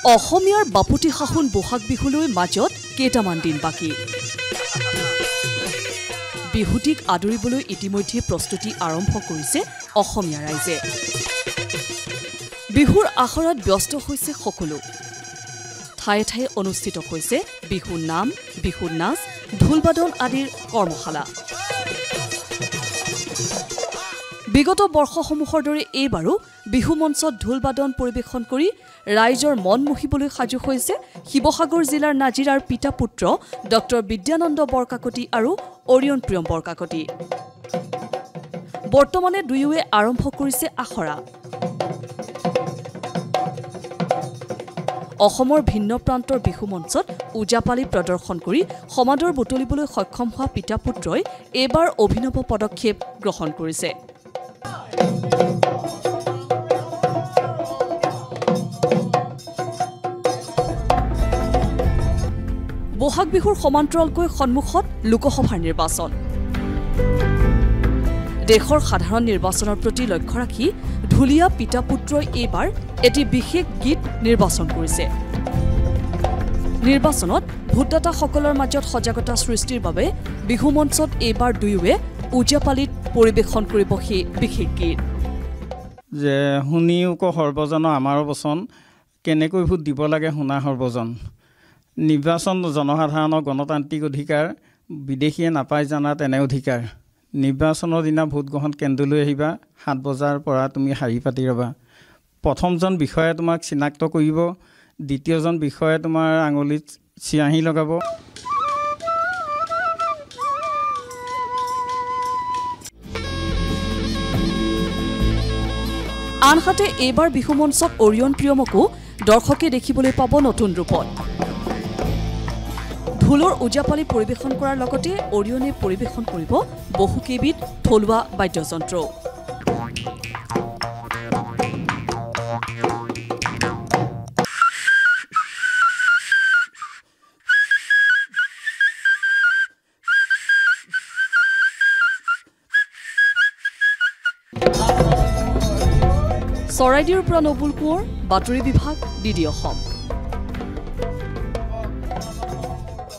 অসমীয়াৰ বাপুতি শাসন বহাগ বিহুলৈ মাজত কেইটামান দিন বাকী বিহুটিক আদৰিবলৈ ইতিমধ্যে প্ৰস্তুতি আৰম্ভ কৰিছে অসমীয়া ৰাইজে বিহুৰ আখৰাত ব্যস্ত হৈছে সকলো ঠায়ে ঠায়ে অনুষ্ঠিত হৈছে বিহু নাম বিহু নাচ ঢোলবাদন আদিৰ কৰ্মশালা বিগত বৰ্ষসমূহৰ দৰে এইবাৰো বিহু মঞ্চত ঢোলবাদন পৰিৱেশন কৰি ৰাইজৰ মন মুহিবলৈ সাজু হৈছে শিৱসাগৰ জিলাৰ নাজিৰাৰ পিতা পুত্ৰ ডক্টৰ বিদ্যানন্দ বৰকাকতি আৰু অৰিয়ন প্ৰিয়ম বৰকাকতি বৰ্তমানে দুয়োৱে আৰম্ভ কৰিছে আখৰা অসমৰ ভিন্ন প্ৰান্তৰ বিহু মঞ্চত উজাপালি প্ৰদৰ্শন কৰি সমাদৰ বুটলিবলৈ সক্ষম হোৱা পিতা পুত্ৰই এইবাৰ অভিনৱ পদক্ষেপ গ্ৰহণ কৰিছে বহাগ বিহুৰ সমান্তৰালকৈ সন্মুখত লোকসভাৰ নিৰ্বাচন দেশৰ সাধাৰণ নিৰ্বাচনৰ প্ৰতি লক্ষ্য ৰাখি ঢুলীয়া পিতা পুত্ৰই এইবাৰ এটি বিশেষ গীত নিৰ্বাচন কৰিছে নিৰ্বাচনত ভোটদাতাসকলৰ মাজত সজাগতা সৃষ্টিৰ বাবে বিহু মঞ্চত এইবাৰ দুয়োৱে উজাপালিত পৰিৱেশন কৰিব সেই বিশেষ গীত যে শুনিওক সৰ্বজন আমাৰ বচন কেনেকৈ ভোট দিব লাগে শুনা সৰ্বজন নিৰ্বাচন জনসাধাৰণৰ গণতান্ত্ৰিক অধিকাৰ বিদেশীয়ে নাপায় জানা তেনে অধিকাৰ নিৰ্বাচনৰ দিনা ভোট গ্ৰহণ কেন্দ্ৰলৈ আহিবা 7 বজাৰ পৰা তুমি শাৰী পাতি ৰবা প্ৰথমজন বিষয়ে তোমাক চিনাক্ত কৰিব দ্বিতীয়জন বিষয়ে তোমাৰ আঙুলিত চিয়াহী লগাব আনহাতে এইবাৰ বিহু মঞ্চত অৰিয়ন প্ৰিয়মকো দৰ্শকে দেখিবলৈ পাব নতুন ৰূপত ঢোলৰ উজাপালি পৰিৱেশন কৰাৰ লগতে অৰিয়নে পৰিৱেশন কৰিব বহুকেইবিধ থলুৱা বাদ্যযন্ত্ৰ চৰাইদেউৰ পৰা নবুল কোঁৱৰ বাতৰি বিভাগ DD অসম